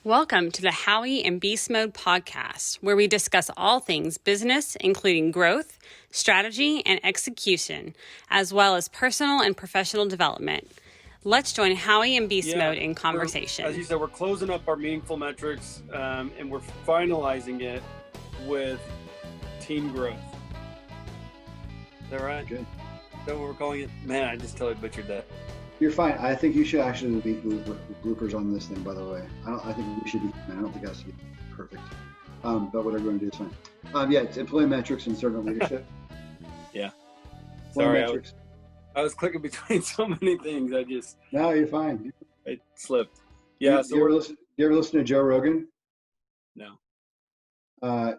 Welcome to the Howie and Beastmode podcast, where we discuss all things business, including growth, strategy, and execution, as well as personal and professional development. Let's join Howie and Beastmode in conversation. As you said, we're closing up our meaningful metrics, and we're finalizing it with team growth. Is that right? Good. Is that what we're calling it? Man, I just totally butchered that. You're fine. I think you should actually be bloopers on this thing, by the way. I think we should be, I don't think it has to be perfect. But whatever we're going to do is fine. Yeah, it's employee metrics and servant leadership. Yeah. Sorry, I was clicking between so many things. No, you're fine. I slipped. Yeah. You ever listen to Joe Rogan? No.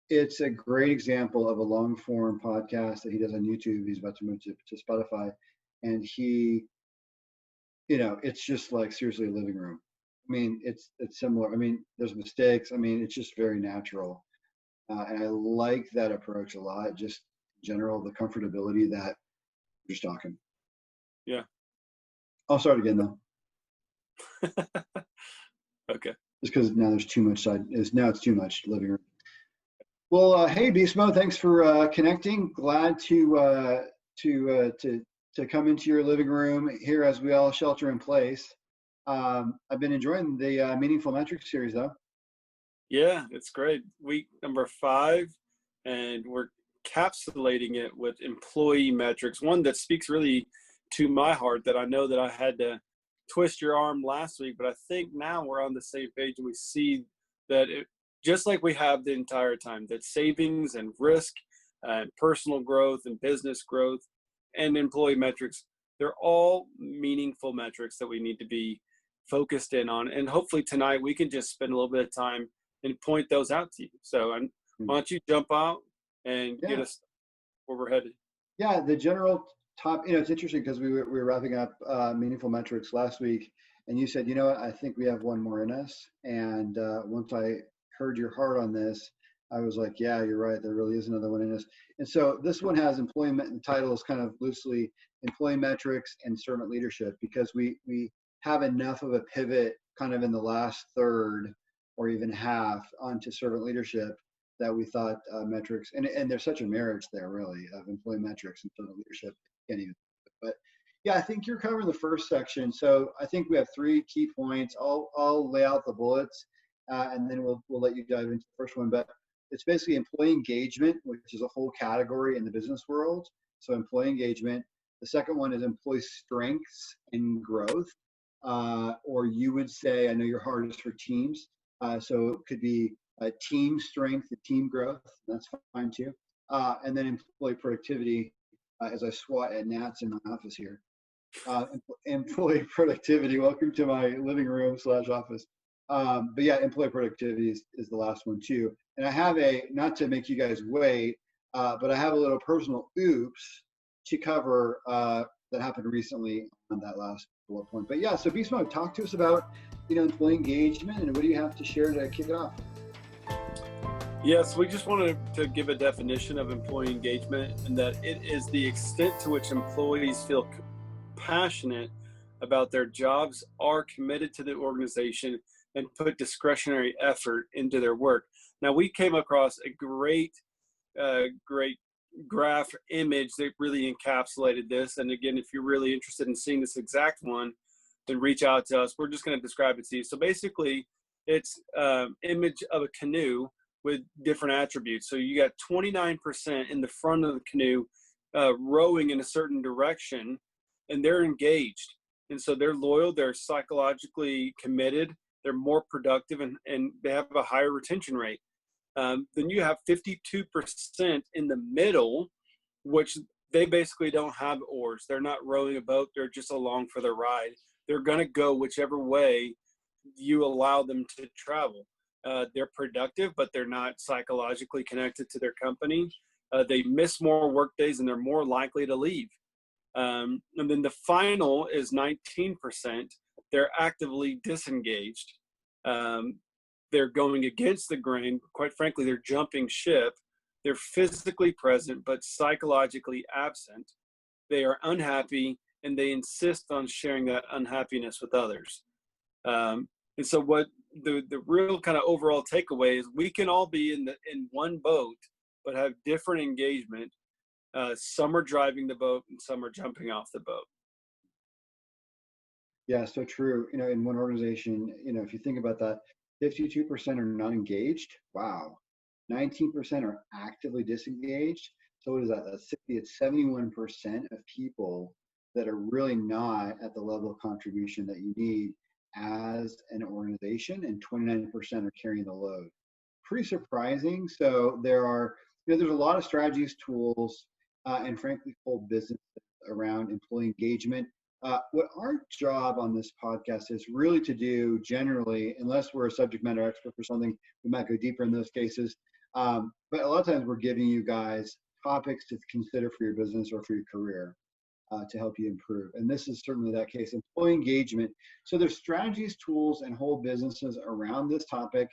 It's a great example of a long form podcast that he does on YouTube. He's about to move to Spotify, and he, it's just like seriously a living room. I mean, it's similar. I mean, there's mistakes. I mean, it's just very natural. And I like that approach a lot. Just in general, the comfortability that you're just talking. Yeah. I'll start again though. Okay. Just because now there's too much now it's too much living room. Well, hey Beastmode, thanks for connecting. Glad to come into your living room here as we all shelter in place. I've been enjoying the Meaningful Metrics series though. Yeah, it's great. Week number 5, and we're encapsulating it with employee metrics, one that speaks really to my heart that I know that I had to twist your arm last week, but I think now we're on the same page and we see that just like we have the entire time, that savings and risk and personal growth and business growth and employee metrics, they're all meaningful metrics that we need to be focused in on. And hopefully tonight we can just spend a little bit of time and point those out to you. So why don't you jump out and get us where we're headed? Yeah, the general top, it's interesting because we were wrapping up Meaningful Metrics last week, and you said, what, I think we have one more in us. And once I heard your heart on this, I was like, yeah, you're right. There really is another one in us. And so this one has employment, and title is kind of loosely employee metrics and servant leadership, because we have enough of a pivot kind of in the last third or even half onto servant leadership that we thought metrics, and there's such a marriage there really of employee metrics and servant leadership. But yeah, I think you're covering the first section. So I think we have 3 key points. I'll lay out the bullets, and then we'll let you dive into the first one. But it's basically employee engagement, which is a whole category in the business world. So employee engagement. The second one is employee strengths and growth, or you would say, I know your heart is for teams. So it could be team strength and team growth. That's fine too. And then employee productivity, as I swat at gnats in my office here. Employee productivity. Welcome to my living room / office. But yeah, employee productivity is the last one too. And I have not to make you guys wait, but I have a little personal oops to cover that happened recently on that last bullet point. But yeah, so Beastmode, talk to us about, employee engagement, and what do you have to share to kick it off? Yes, we just wanted to give a definition of employee engagement, and that it is the extent to which employees feel passionate about their jobs, are committed to the organization, and put discretionary effort into their work. Now, we came across a great graph image that really encapsulated this. And again, if you're really interested in seeing this exact one, then reach out to us. We're just going to describe it to you. So basically, it's image of a canoe with different attributes. So you got 29% in the front of the canoe rowing in a certain direction, and they're engaged. And so they're loyal, they're psychologically committed, they're more productive, and they have a higher retention rate. Then you have 52% in the middle, which they basically don't have oars. They're not rowing a boat, they're just along for the ride. They're going to go whichever way you allow them to travel. They're productive, but they're not psychologically connected to their company. They miss more work days, and they're more likely to leave. And then the final is 19%. They're actively disengaged. They're going against the grain. Quite frankly, they're jumping ship. They're physically present, but psychologically absent. They are unhappy, and they insist on sharing that unhappiness with others. And so what the real kind of overall takeaway is we can all be in one boat, but have different engagement. Some are driving the boat and some are jumping off the boat. Yeah, so true. In one organization, if you think about that, 52% are not engaged. Wow. 19% are actively disengaged. So what is that? That's 60, it's 71% of people that are really not at the level of contribution that you need as an organization, and 29% are carrying the load. Pretty surprising. So there's a lot of strategies, tools, and frankly, whole business around employee engagement. What our job on this podcast is really to do generally, unless we're a subject matter expert for something, we might go deeper in those cases. But a lot of times we're giving you guys topics to consider for your business or for your career to help you improve. And this is certainly that case, employee engagement. So there's strategies, tools, and whole businesses around this topic.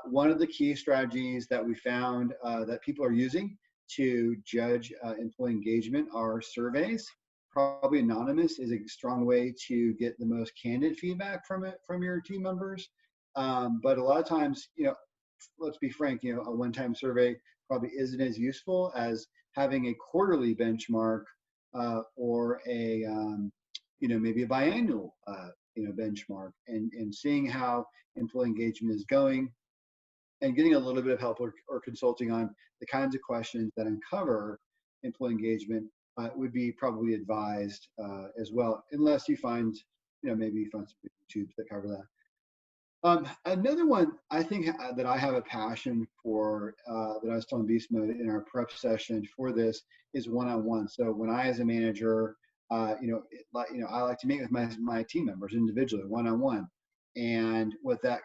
One of the key strategies that we found that people are using to judge employee engagement are surveys. Probably anonymous is a strong way to get the most candid feedback from your team members. But a lot of times, let's be frank, a one-time survey probably isn't as useful as having a quarterly benchmark or a maybe a biannual benchmark, and seeing how employee engagement is going, and getting a little bit of help or consulting on the kinds of questions that uncover employee engagement would be probably advised as well, unless you find, maybe you find some YouTubes that cover that. Another one I think that I have a passion for, that I was telling Beastmode in our prep session for this, is one-on-one. So when I, as a manager, I like to meet with my team members individually, one-on-one. And with that,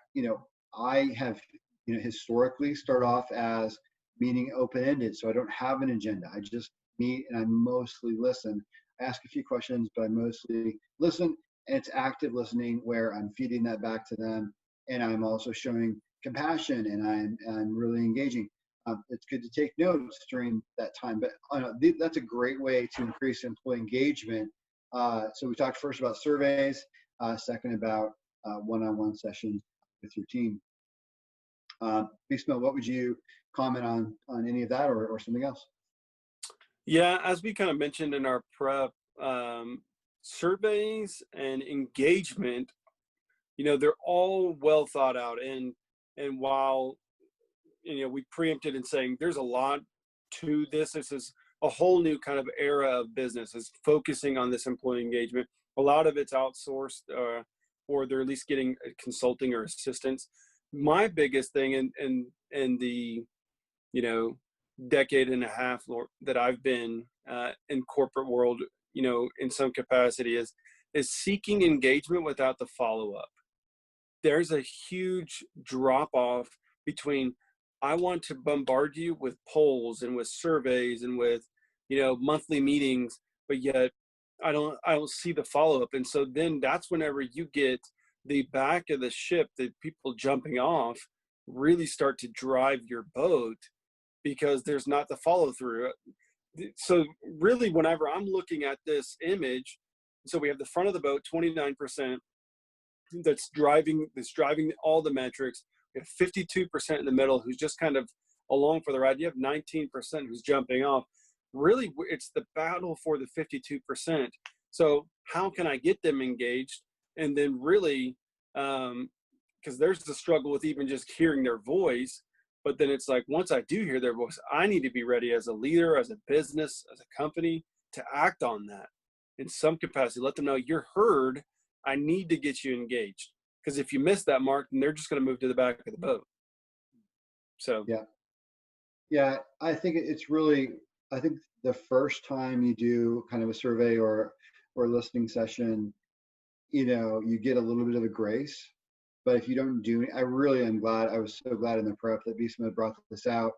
I have, historically start off as meeting open-ended. So I don't have an agenda. I just meet and I mostly listen. I ask a few questions, but I mostly listen. And it's active listening where I'm feeding that back to them. And I'm also showing compassion, and I'm really engaging. It's good to take notes during that time, but that's a great way to increase employee engagement. So we talked first about surveys, second about one-on-one sessions with your team. Beastmode, what would you comment on any of that or something else? Yeah, as we kind of mentioned in our prep, surveys and engagement, they're all well thought out. And while, we preempted in saying there's a lot to this, this is a whole new kind of era of business is focusing on this employee engagement. A lot of it's outsourced, or they're at least getting consulting or assistance. My biggest thing in the, decade and a half that I've been in corporate world, in some capacity is seeking engagement without the follow-up. There's a huge drop off between I want to bombard you with polls and with surveys and with, monthly meetings, but yet I don't see the follow-up. And so then that's whenever you get the back of the ship, the people jumping off really start to drive your boat, because there's not the follow through. So really, whenever I'm looking at this image, so we have the front of the boat, 29%, that's driving all the metrics. We have 52% in the middle who's just kind of along for the ride. You have 19% who's jumping off. Really, it's the battle for the 52%. So how can I get them engaged? And then really, because there's the struggle with even just hearing their voice. But then it's like, once I do hear their voice, I need to be ready as a leader, as a business, as a company to act on that in some capacity. Let them know you're heard. I need to get you engaged, because if you miss that mark, then they're just going to move to the back of the boat. So yeah, I think it's really, I think the first time you do kind of a survey or a listening session, you get a little bit of a grace. But if you don't do it, I really am glad. I was so glad in the prep that Beastmode brought this out,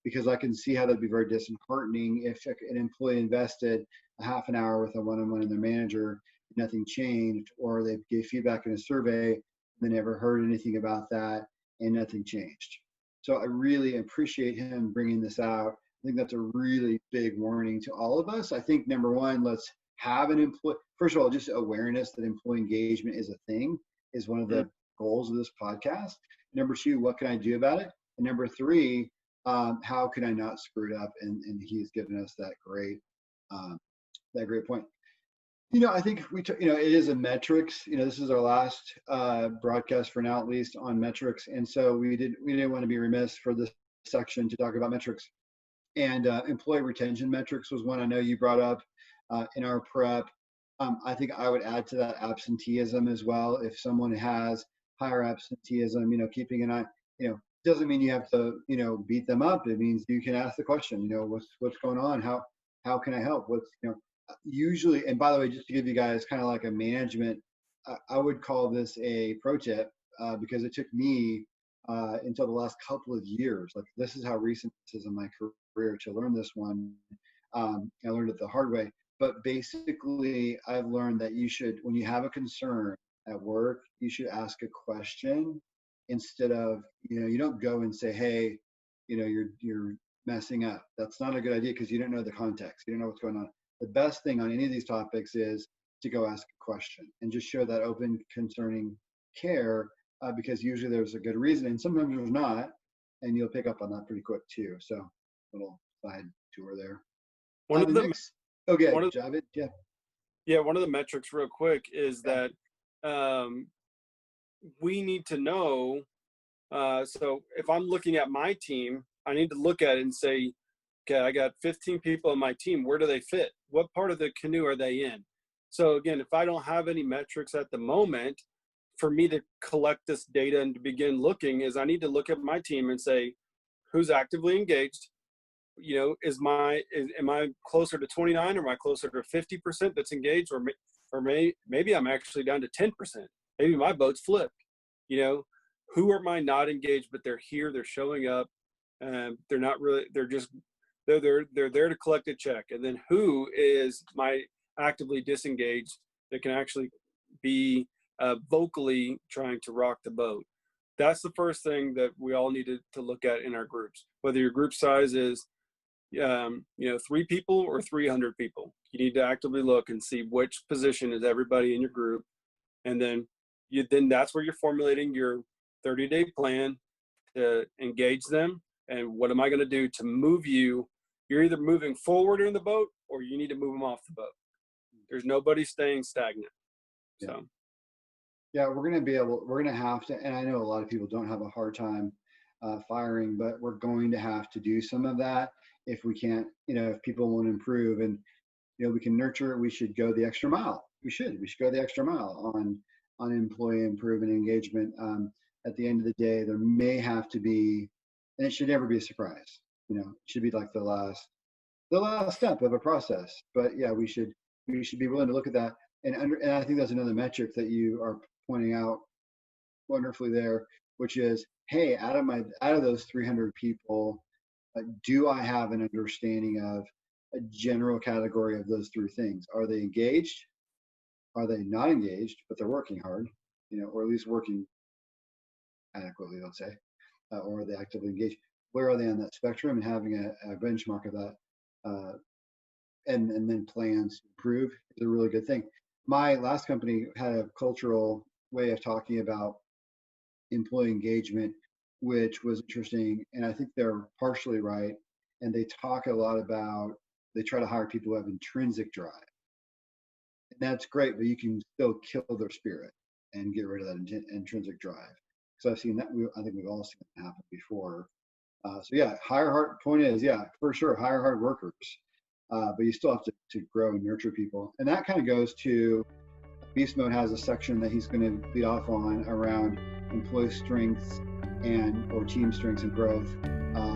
because I can see how that'd be very disheartening if an employee invested a half an hour with a one-on-one and their manager, nothing changed, or they gave feedback in a survey, they never heard anything about that, and nothing changed. So I really appreciate him bringing this out. I think that's a really big warning to all of us. I think number one, let's have an employee. First of all, just awareness that employee engagement is a thing is one of the goals of this podcast? Number two, what can I do about it? And number three, how can I not screw it up? And he's given us that great point. I think it is a metrics. This is our last broadcast for now, at least, on metrics. And so we didn't want to be remiss for this section to talk about metrics. And employee retention metrics was one I know you brought up in our prep. I think I would add to that absenteeism as well. If someone has higher absenteeism, keeping an eye, doesn't mean you have to, beat them up. It means you can ask the question, what's going on? How can I help? Usually, and by the way, just to give you guys kind of like a management, I would call this a pro tip because it took me until the last couple of years. Like, this is how recent this is in my career to learn this one. I learned it the hard way. But basically, I've learned that you should, when you have a concern at work, you should ask a question instead of, you don't go and say, hey, you're messing up. That's not a good idea because you don't know the context. You don't know what's going on. The best thing on any of these topics is to go ask a question and just show that open, concerning care because usually there's a good reason and sometimes there's not, and you'll pick up on that pretty quick too. So, little side tour there. One of the Javed, yeah. Yeah, one of the metrics real quick is that we need to know, so if I'm looking at my team, I need to look at it and say, okay, I got 15 people on my team. Where do they fit? What part of the canoe are they in? So again, if I don't have any metrics at the moment, for me to collect this data and to begin looking is I need to look at my team and say, who's actively engaged? Am I closer to 29 or am I closer to 50% that's engaged, or maybe I'm actually down to 10%. Maybe my boat's flipped. Who am I not engaged, but they're here, they're showing up, and they're not really, they're there to collect a check. And then who is my actively disengaged that can actually be vocally trying to rock the boat. That's the first thing that we all need to look at in our groups. Whether your group size is 3 people or 300 people, you need to actively look and see which position is everybody in your group, and then that's where you're formulating your 30-day plan to engage them. And what am I going to do to move you? You're either moving forward in the boat or you need to move them off the boat. There's nobody staying stagnant. So yeah, we're going to have to, and I know a lot of people don't have a hard time firing, but we're going to have to do some of that if we can't, if people want to improve and, we can nurture it. We should go the extra mile. We should go the extra mile on employee improvement engagement. At the end of the day, there may have to be, and it should never be a surprise. It should be like the last step of a process. But yeah, we should be willing to look at that. And I think that's another metric that you are pointing out wonderfully there, which is, hey, out of those 300 people, do I have an understanding of a general category of those 3 things? Are they engaged? Are they not engaged, but they're working hard, or at least working adequately, let's say, or are they actively engaged? Where are they on that spectrum? And having a benchmark of that, and then plans to improve is a really good thing. My last company had a cultural way of talking about employee engagement, which was interesting. And I think they're partially right. And they talk a lot about, they try to hire people who have intrinsic drive. And that's great, but you can still kill their spirit and get rid of that intrinsic drive. So I've seen that. I think we've all seen it happen before. So yeah, point is, yeah, for sure, hire hard workers. But you still have to grow and nurture people. And that kind of goes to, Beastmode has a section that he's going to lead off on around employee strengths or team strengths and growth.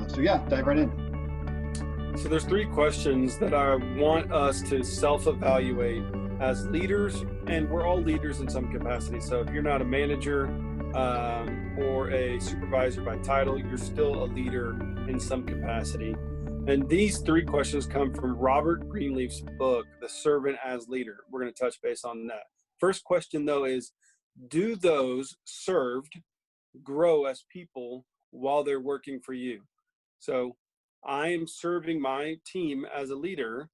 So yeah, dive right in. So there's 3 questions that I want us to self-evaluate as leaders, and we're all leaders in some capacity. So if you're not a manager or a supervisor by title, you're still a leader in some capacity. And these 3 questions come from Robert Greenleaf's book, The Servant as Leader. We're going to touch base on that. First question, though, is, do those served grow as people while they're working for you? So I am serving my team as a leader.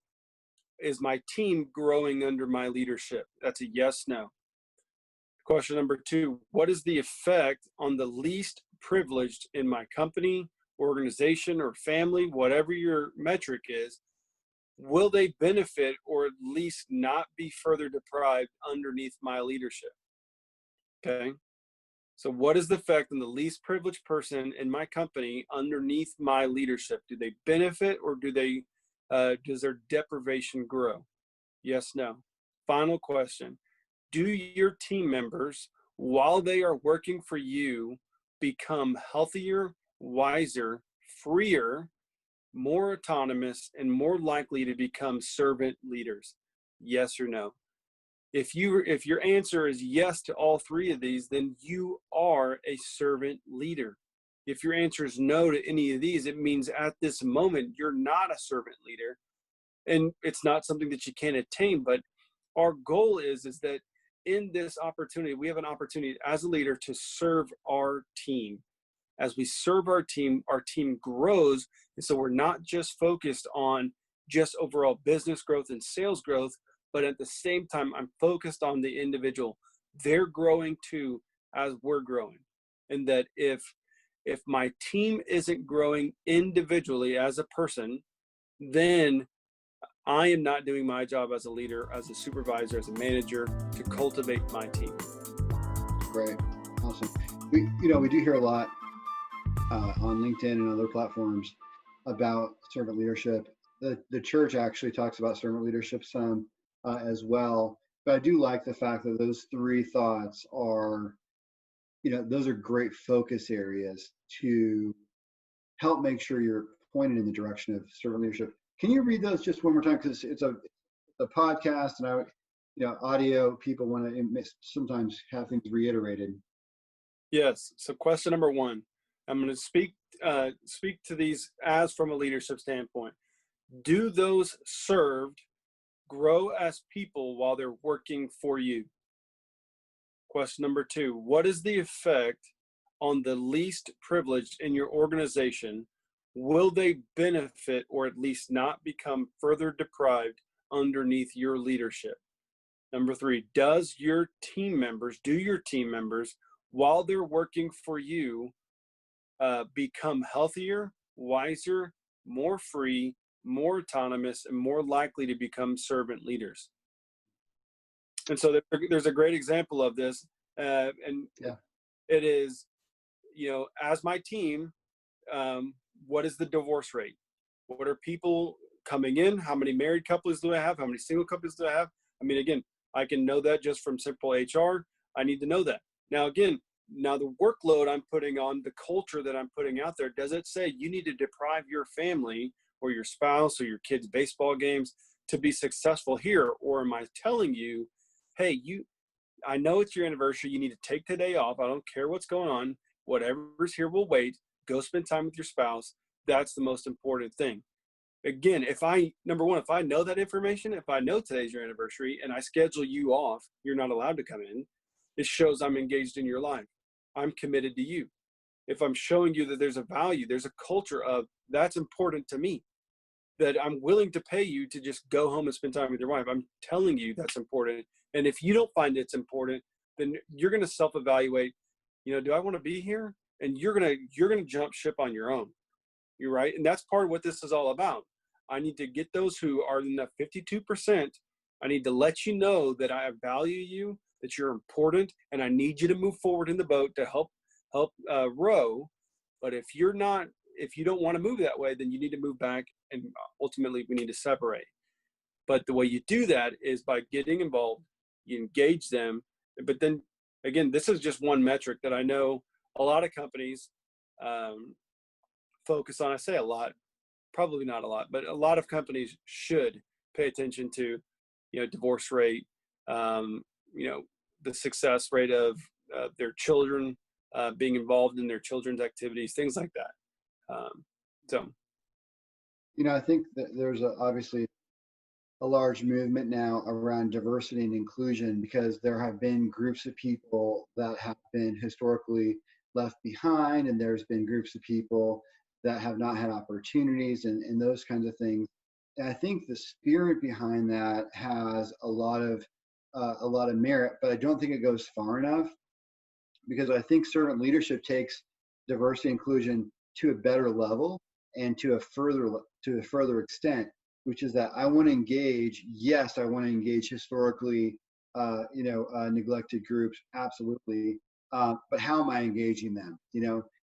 Is my team growing under my leadership? That's a yes, no. Question number 2, what is the effect on the least privileged in my company, organization, or family, whatever your metric is? Will they benefit or at least not be further deprived underneath my leadership? Okay. So what is the effect on the least privileged person in my company underneath my leadership? Do they benefit, or does their deprivation grow? Yes, no. Final question. Do your team members, while they are working for you, become healthier, wiser, freer, more autonomous, and more likely to become servant leaders? Yes or no? If your answer is yes to all 3 of these, then you are a servant leader. If your answer is no to any of these, it means at this moment you're not a servant leader, and it's not something that you can attain. But our goal is that in this opportunity, we have an opportunity as a leader to serve our team. As we serve our team grows. And so we're not just focused on just overall business growth and sales growth, but at the same time, I'm focused on the individual. They're growing too as we're growing. And that if my team isn't growing individually as a person, then I am not doing my job as a leader, as a supervisor, as a manager to cultivate my team. Great. Awesome. We do hear a lot on LinkedIn and other platforms about servant leadership. The church actually talks about servant leadership some as well. But I do like the fact that those 3 thoughts are, those are great focus areas to help make sure you're pointed in the direction of servant leadership. Can you read those just one more time? Because it's a podcast, and audio people want to sometimes have things reiterated. Yes. So question number 1, I'm going to speak to these as from a leadership standpoint. Do those served grow as people while they're working for you? Question number 2, what is the effect on the least privileged in your organization? Will they benefit or at least not become further deprived underneath your leadership? Number 3, do your team members, while they're working for you, become healthier, wiser, more free, more autonomous, and more likely to become servant leaders? And so there's a great example of this. And yeah. It is, as my team, what is the divorce rate? What are people coming in? How many married couples do I have? How many single couples do I have? I mean, again, I can know that just from simple HR. I need to know that. Now, again, the workload I'm putting on, the culture that I'm putting out there, does it say you need to deprive your family or your spouse or your kids' baseball games to be successful here? Or am I telling you, hey, I know it's your anniversary. You need to take today off. I don't care what's going on. Whatever's here will wait. Go spend time with your spouse. That's the most important thing. Again, number 1, if I know that information, if I know today's your anniversary and I schedule you off, you're not allowed to come in. It shows I'm engaged in your life. I'm committed to you. If I'm showing you that there's a value, there's a culture of that's important to me, that I'm willing to pay you to just go home and spend time with your wife. I'm telling you that's important. And if you don't find it's important, then you're going to self-evaluate, do I want to be here? And you're going to jump ship on your own. You're right. And that's part of what this is all about. I need to get those who are in that 52%. I need to let you know that I value you, that you're important, and I need you to move forward in the boat to help row. But if you don't want to move that way, then you need to move back, and ultimately we need to separate. But the way you do that is by getting involved, you engage them. But then again, this is just one metric that I know a lot of companies focus on. I say a lot, probably not a lot, but a lot of companies should pay attention to, divorce rate, the success rate of their children being involved in their children's activities, things like that. I think that there's obviously a large movement now around diversity and inclusion, because there have been groups of people that have been historically left behind, and there's been groups of people that have not had opportunities and those kinds of things. And I think the spirit behind that has a lot of a lot of merit, but I don't think it goes far enough, because I think servant leadership takes diversity inclusion to a better level and to a further extent, which is that I want to engage. Yes, I want to engage historically, neglected groups, absolutely. But how am I engaging them?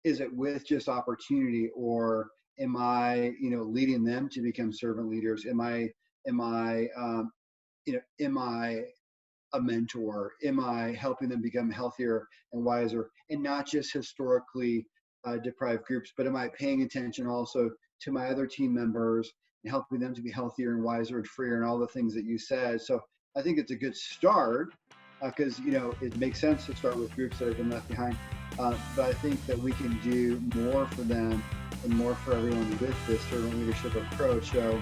Is it with just opportunity, or am I, leading them to become servant leaders? Am I, am I a mentor? Am I helping them become healthier and wiser, and not just historically deprived groups, but am I paying attention also to my other team members and helping them to be healthier and wiser and freer and all the things that you said? So I think it's a good start, because it makes sense to start with groups that have been left behind. But I think that we can do more for them and more for everyone with this servant leadership approach. So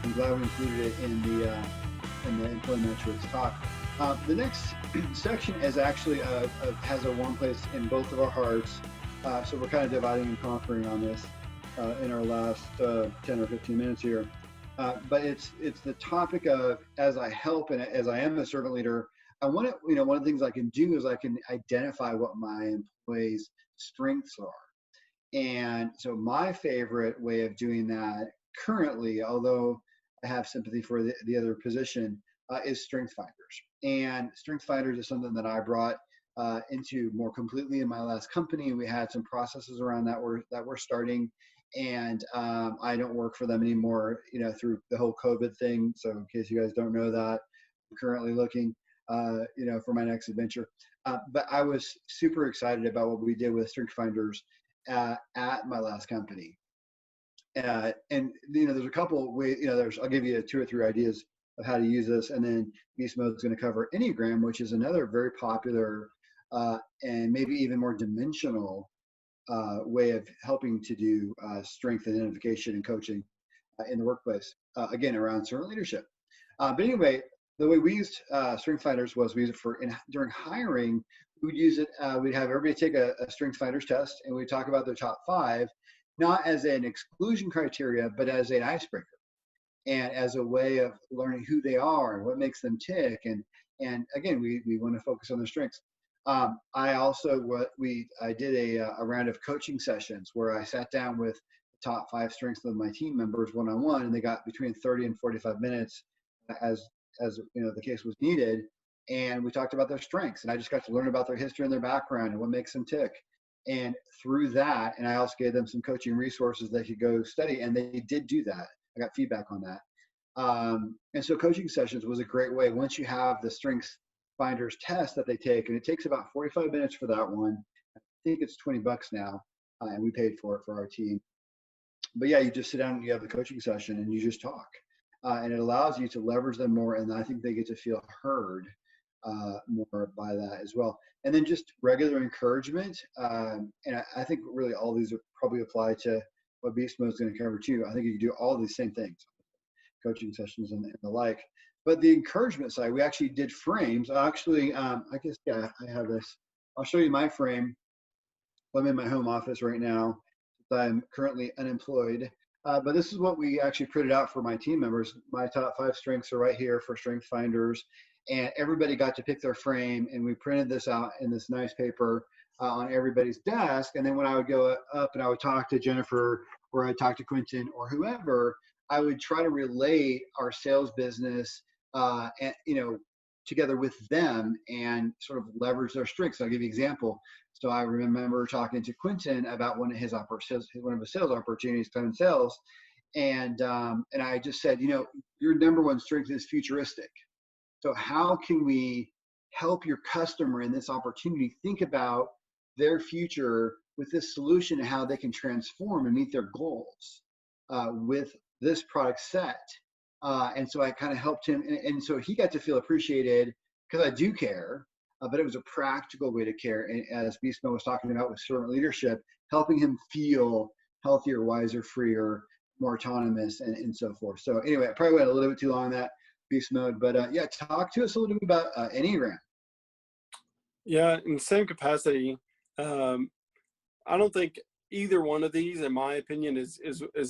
I'm glad we included it in the employee metrics talk. The next section is actually has a warm place in both of our hearts. So we're kind of dividing and conquering on this in our last 10 or 15 minutes here. But it's the topic of, as I help and as I am a servant leader, I want to, one of the things I can do is I can identify what my employees' strengths are. And so my favorite way of doing that currently, although I have sympathy for the other position, is Strength Finders. And Strength Finders is something that I brought into more completely in my last company. We had some processes around that we're starting, and I don't work for them anymore, through the whole COVID thing. So in case you guys don't know that, I'm currently looking, for my next adventure. But I was super excited about what we did with Strength Finders at my last company. And there's a couple of ways, I'll give you 2 or 3 ideas of how to use this, and then Beastmode is going to cover Enneagram, which is another very popular and maybe even more dimensional way of helping to do strength identification and coaching in the workplace, again, around servant leadership. But anyway, the way we used Strength Finders was we used it during hiring. We'd use it, we'd have everybody take a Strength Finders test, and we'd talk about their top 5, not as an exclusion criteria, but as an icebreaker, and as a way of learning who they are and what makes them tick. And again, we want to focus on their strengths. I also, I did a round of coaching sessions where I sat down with the top 5 strengths of my team members one-on-one, and they got between 30 and 45 minutes as the case was needed. And we talked about their strengths, and I just got to learn about their history and their background and what makes them tick. And through that, and I also gave them some coaching resources they could go study, and they did do that. I got feedback on that. And so coaching sessions was a great way. Once you have the Strengths Finders test that they take, and it takes about 45 minutes for that one. I think it's $20 now, and we paid for it for our team. But yeah, you just sit down and you have the coaching session and you just talk. And it allows you to leverage them more, and I think they get to feel heard more by that as well. And then just regular encouragement. And I think really all these would probably apply to what Beastmode is going to cover too. I think you can do all these same things, coaching sessions and the like. But the encouragement side, we actually did frames. Actually, I guess, yeah, I have this. I'll show you my frame. I'm in my home office right now. I'm currently unemployed. But this is what we actually printed out for my team members. My top 5 strengths are right here for Strength Finders. And everybody got to pick their frame, and we printed this out in this nice paper on everybody's desk. And then when I would go up and I would talk to Jennifer, or I'd talk to Quentin or whoever, I would try to relate our sales business, together with them and sort of leverage their strengths. I'll give you an example. So I remember talking to Quentin about one of his sales opportunities, time sales, and I just said, your number 1 strength is futuristic. So how can we help your customer in this opportunity think about their future with this solution and how they can transform and meet their goals with this product set? And so I kind of helped him. And so he got to feel appreciated because I do care, but it was a practical way to care. And as Beastmode was talking about with servant leadership, helping him feel healthier, wiser, freer, more autonomous, and so forth. So anyway, I probably went a little bit too long on that, Beastmode, but yeah, talk to us a little bit about Enneagram. Yeah, in the same capacity, I don't think either one of these, in my opinion, is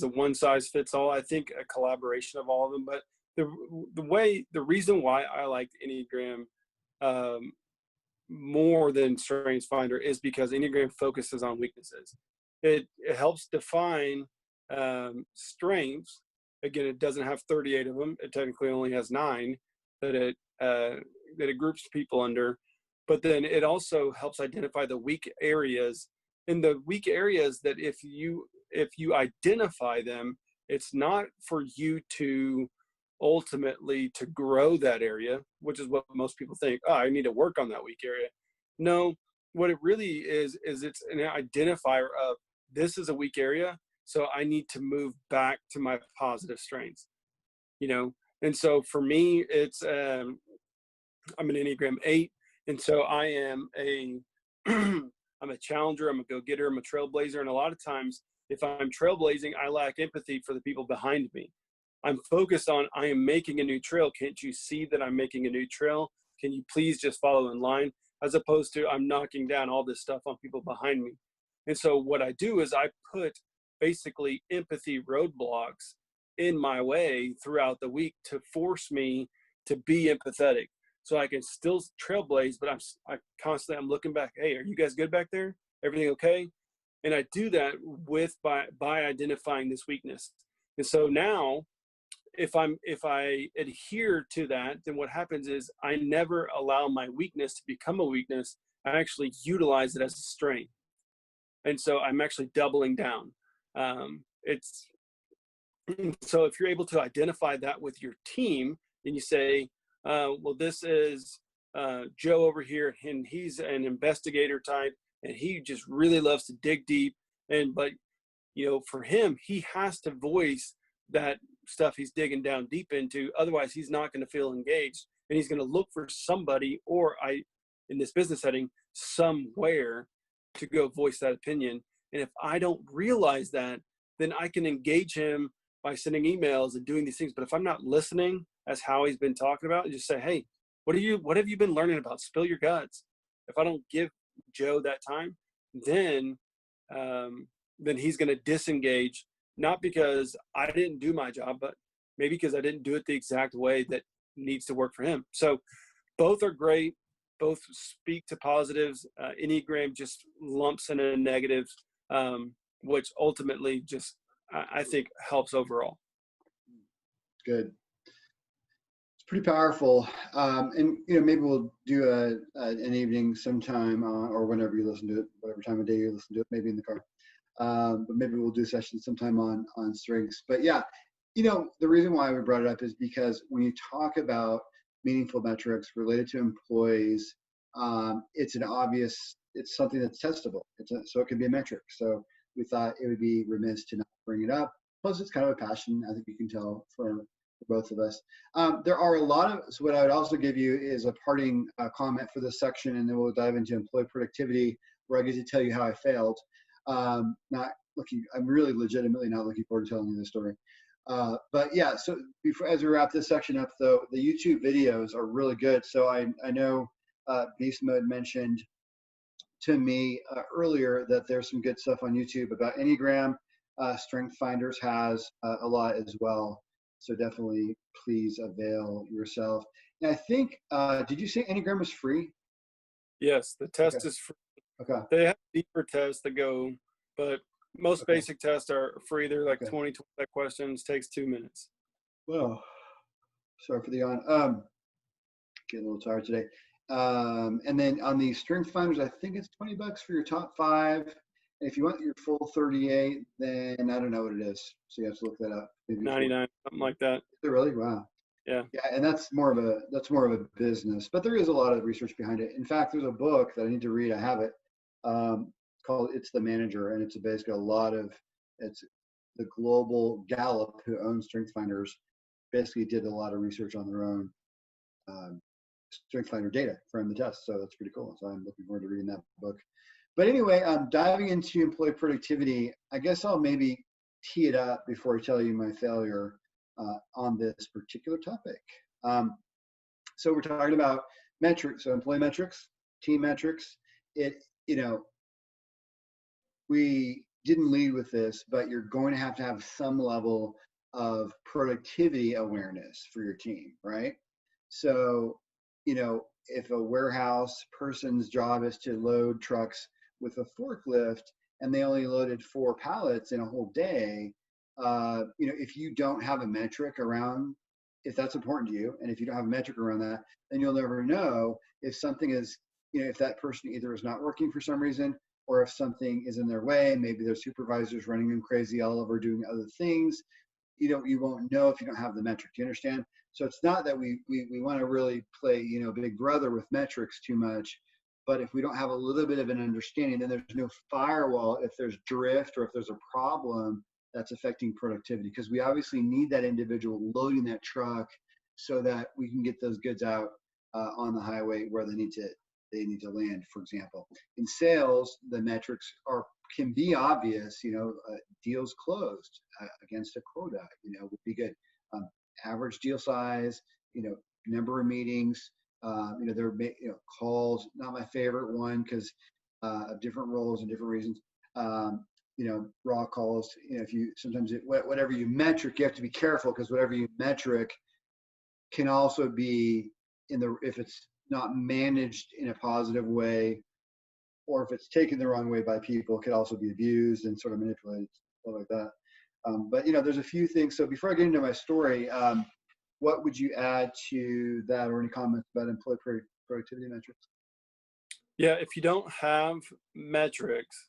a one size fits all. I think a collaboration of all of them, but the reason why I like Enneagram more than Strengths Finder is because Enneagram focuses on weaknesses. It helps define strengths. Again, it doesn't have 38 of them. It technically only has 9 that it groups people under. But then it also helps identify the weak areas. In the weak areas, that if you identify them, it's not for you to ultimately to grow that area, which is what most people think. Oh, I need to work on that weak area. No, what it really is it's an identifier of, this is a weak area, so I need to move back to my positive strengths, you know? And so for me, it's, I'm an Enneagram 8. And so I am I'm a challenger, I'm a go-getter, I'm a trailblazer. And a lot of times, if I'm trailblazing, I lack empathy for the people behind me. I'm focused on, I am making a new trail. Can't you see that I'm making a new trail? Can you please just follow in line? As opposed to, I'm knocking down all this stuff on people behind me. And so what I do is I put basically empathy roadblocks in my way throughout the week to force me to be empathetic. So I can still trailblaze, but I'm looking back. Hey, are you guys good back there? Everything okay? And I do that by identifying this weakness. And so now, if I adhere to that, then what happens is I never allow my weakness to become a weakness. I actually utilize it as a strength. And so I'm actually doubling down. So if you're able to identify that with your team, and you say, well, this is Joe over here, and he's an investigator type, and he just really loves to dig deep. But you know, for him, he has to voice that stuff he's digging down deep into. Otherwise, he's not going to feel engaged, and he's going to look for somebody, or in this business setting, somewhere to go voice that opinion. And if I don't realize that, then I can engage him by sending emails and doing these things. But if I'm not listening, as Howie's been talking about, just say, hey, what have you been learning about? Spill your guts. If I don't give Joe that time, then he's going to disengage, not because I didn't do my job, but maybe because I didn't do it the exact way that needs to work for him. So both are great. Both speak to positives. Enneagram just lumps in a negatives, which ultimately just, I think, helps overall. Good. It's pretty powerful. And, you know, maybe we'll do an evening sometime or whenever you listen to it, whatever time of day you listen to it, maybe in the car. But maybe we'll do a session sometime on strengths. But yeah, you know, the reason why we brought it up is because when you talk about meaningful metrics related to employees, it's something that's testable. So it can be a metric. So we thought it would be remiss to not bring it up. Plus, it's kind of a passion, I think you can tell, for both of us. There are a lot of, so what I would also give you is a parting comment for this section, and then we'll dive into employee productivity, where I get to tell you how I failed. I'm really legitimately not looking forward to telling you this story. But yeah, so as we wrap this section up, though, the YouTube videos are really good. So I know Beastmode mentioned to me earlier that there's some good stuff on YouTube about Enneagram. Strength Finders has a lot as well. So definitely please avail yourself. And I think, did you say Enneagram is free? Yes, the test is free. Okay. They have deeper tests that go, but most basic tests are free. They're like 20 questions, takes 2 minutes. Well, sorry for the yawn. Getting a little tired today. And then on the Strength Finders, I think it's $20 for your top 5. And if you want your full 38, then I don't know what it is. So you have to look that up. Maybe 99, something like that. Is it really? Wow. Yeah. Yeah, and that's more of a business, but there is a lot of research behind it. In fact, there's a book that I need to read. I have it called "It's the Manager," and it's basically it's the global Gallup, who owns Strength Finders, basically did a lot of research on their own Strength Finder data from the test. So that's pretty cool. So I'm looking forward to reading that book. But anyway, diving into employee productivity, I guess I'll maybe tee it up before I tell you my failure on this particular topic. So we're talking about metrics, so employee metrics, team metrics. We didn't lead with this, but you're going to have some level of productivity awareness for your team, right? So, if a warehouse person's job is to load trucks with a forklift and they only loaded 4 pallets in a whole day, if you don't have a metric around, if that's important to you, and if you don't have a metric around that, then you'll never know if something is, if that person either is not working for some reason, or if something is in their way, maybe their supervisor's running them crazy all over doing other things. You won't know if you don't have the metric. Do you understand? So it's not that we want to really play, big brother with metrics too much, but if we don't have a little bit of an understanding, then there's no firewall if there's drift or if there's a problem that's affecting productivity, because we obviously need that individual loading that truck so that we can get those goods out on the highway where they need to land, for example. In sales, the metrics can be obvious, deals closed against a quota, would be good. Average deal size, number of meetings, there are calls, not my favorite one because of different roles and different reasons. Raw calls, whatever you metric, you have to be careful, because whatever you metric can also be if it's not managed in a positive way, or if it's taken the wrong way by people, it could also be abused and sort of manipulated, stuff like that. But there's a few things. So before I get into my story, what would you add to that, or any comments about employee productivity metrics? Yeah, if you don't have metrics,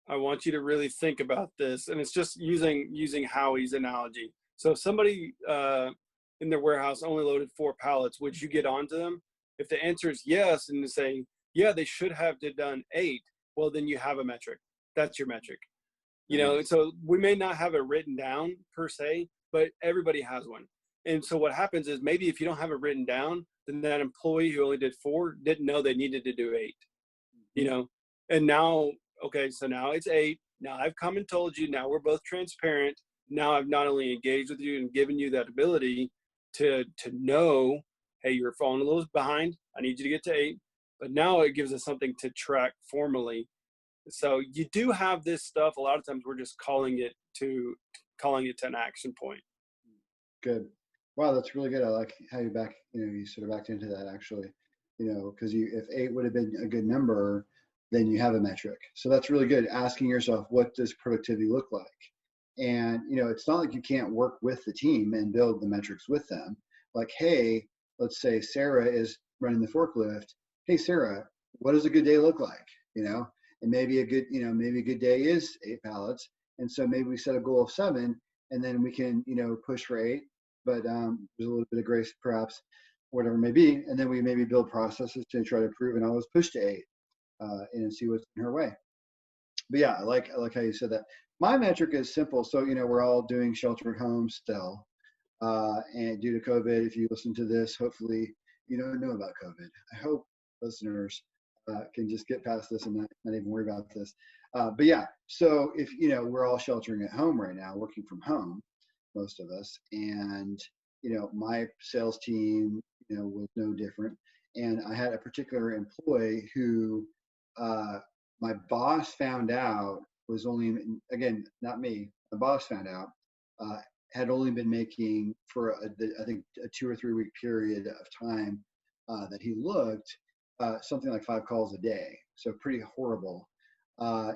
I want you to really think about this. And it's just using Howie's analogy. So if somebody in their warehouse only loaded 4 pallets, would you get onto them? If the answer is yes, and to say, yeah, they should have done 8, well, then you have a metric. That's your metric. So we may not have it written down per se, but everybody has one. And so what happens is, maybe if you don't have it written down, then that employee who only did 4 didn't know they needed to do 8, and now, okay, so now it's 8. Now I've come and told you, now we're both transparent. Now I've not only engaged with you and given you that ability to know, hey, you're falling a little behind. I need you to get to 8. But now it gives us something to track formally. So you do have this stuff. A lot of times we're just calling it to an action point. Good. Wow, that's really good. I like how you you sort of backed into that, actually, because if 8 would have been a good number, then you have a metric. So that's really good. Asking yourself, what does productivity look like? And, it's not like you can't work with the team and build the metrics with them. Like, hey, let's say Sarah is running the forklift. Hey, Sarah, what does a good day look like? And maybe a good day is 8 pallets. And so maybe we set a goal of 7, and then we can, push for 8, but there's a little bit of grace, perhaps, whatever it may be. And then we maybe build processes to try to improve and always push to 8 and see what's in her way. But yeah, I like how you said that. My metric is simple. So, we're all doing shelter at home still. And due to COVID, if you listen to this, hopefully you don't know about COVID. I hope listeners can just get past this and not even worry about this. But yeah, so if, we're all sheltering at home right now, working from home, most of us, and, my sales team, was no different. And I had a particular employee who my boss found out was only, again, not me, the boss found out, had only been making for I think a 2 or 3 week period of time that he looked, something like 5 calls a day. So pretty horrible. A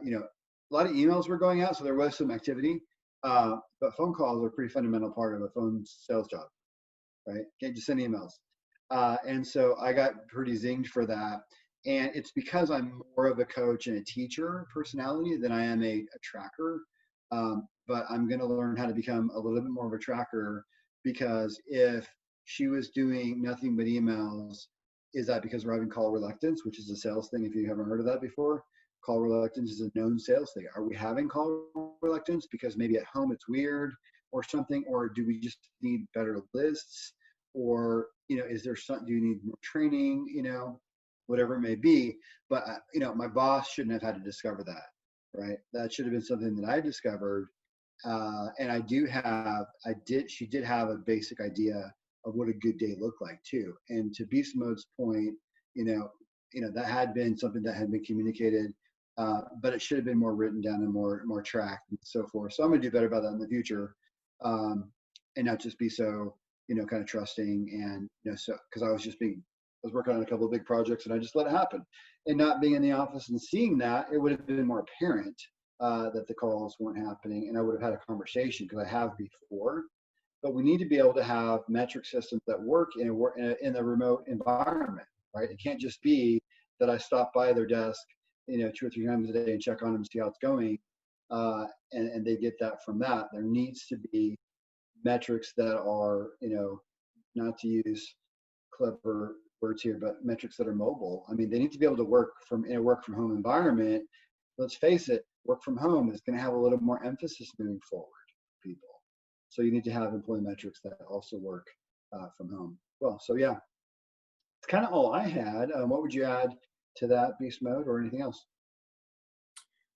lot of emails were going out, so there was some activity, but phone calls are a pretty fundamental part of a phone sales job, right? Can't just send emails. And so I got pretty zinged for that. And it's because I'm more of a coach and a teacher personality than I am a tracker. But I'm going to learn how to become a little bit more of a tracker, because if she was doing nothing but emails, is that because we're having call reluctance, which is a sales thing? If you haven't heard of that before, call reluctance is a known sales thing. Are we having call reluctance because maybe at home it's weird or something, or do we just need better lists, or is there something? Do you need more training? Whatever it may be. But my boss shouldn't have had to discover that, right? That should have been something that I discovered. And she did have a basic idea of what a good day looked like too. And to Beastmode's point, that had been something that had been communicated, but it should have been more written down and more tracked and so forth. So I'm gonna do better about that in the future. and not just be so, kind of trusting. And, so, cause I was working on a couple of big projects and I just let it happen, and not being in the office and seeing that, it would have been more apparent that the calls weren't happening, and I would have had a conversation, because I have before. But we need to be able to have metric systems that work in the remote environment, right? It can't just be that I stop by their desk, 2 or 3 times a day and check on them, see how it's going, and they get that from that. There needs to be metrics that are, not to use clever words here, but metrics that are mobile. I mean, they need to be able to work in a work from home environment. Let's face it, work from home is going to have a little more emphasis moving forward, people. So you need to have employee metrics that also work from home. Well, so yeah, it's kind of all I had. What would you add to that, Beast Mode, or anything else?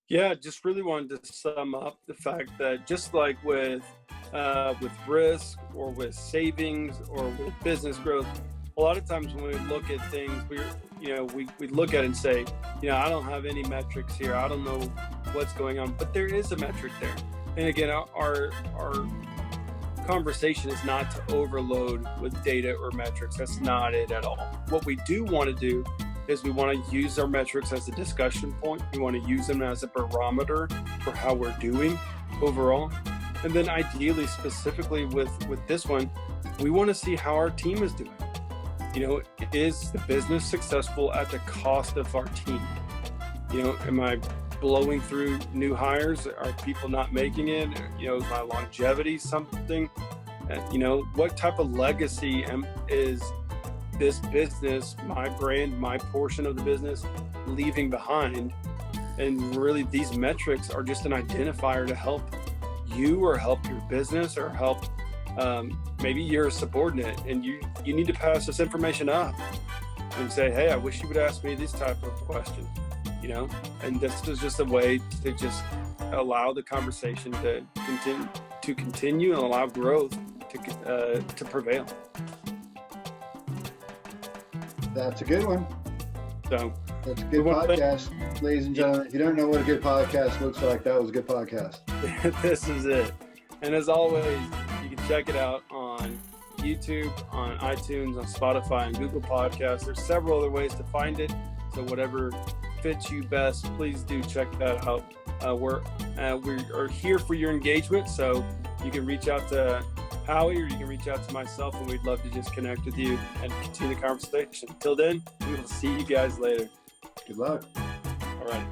Yeah, just really wanted to sum up the fact that just like with risk or with savings or with business growth, a lot of times when we look at things, we look at it and say, I don't have any metrics here. I don't know what's going on, but there is a metric there. And again, our conversation is not to overload with data or metrics. That's not it at all. What we do want to do is we want to use our metrics as a discussion point. We want to use them as a barometer for how we're doing overall. And then ideally, specifically with this one, we want to see how our team is doing. Is the business successful at the cost of our team? Am I blowing through new hires? Are people not making it? Is my longevity something? What type of legacy is this business, my brand, my portion of the business leaving behind? And really, these metrics are just an identifier to help you or help your business or help maybe you're a subordinate and you need to pass this information up and say, hey, I wish you would ask me this type of question, and this is just a way to just allow the conversation to continue and allow growth to prevail. That's a good one. So that's a good podcast, ladies and gentlemen. If you don't know what a good podcast looks like, that was a good podcast. This is it. And as always, you can check it out on YouTube, on iTunes, on Spotify, and Google Podcasts. There's several other ways to find it. So whatever fits you best, please do check that out. We are here for your engagement. So you can reach out to Howie or you can reach out to myself, and we'd love to just connect with you and continue the conversation. Until then, we will see you guys later. Good luck. All right.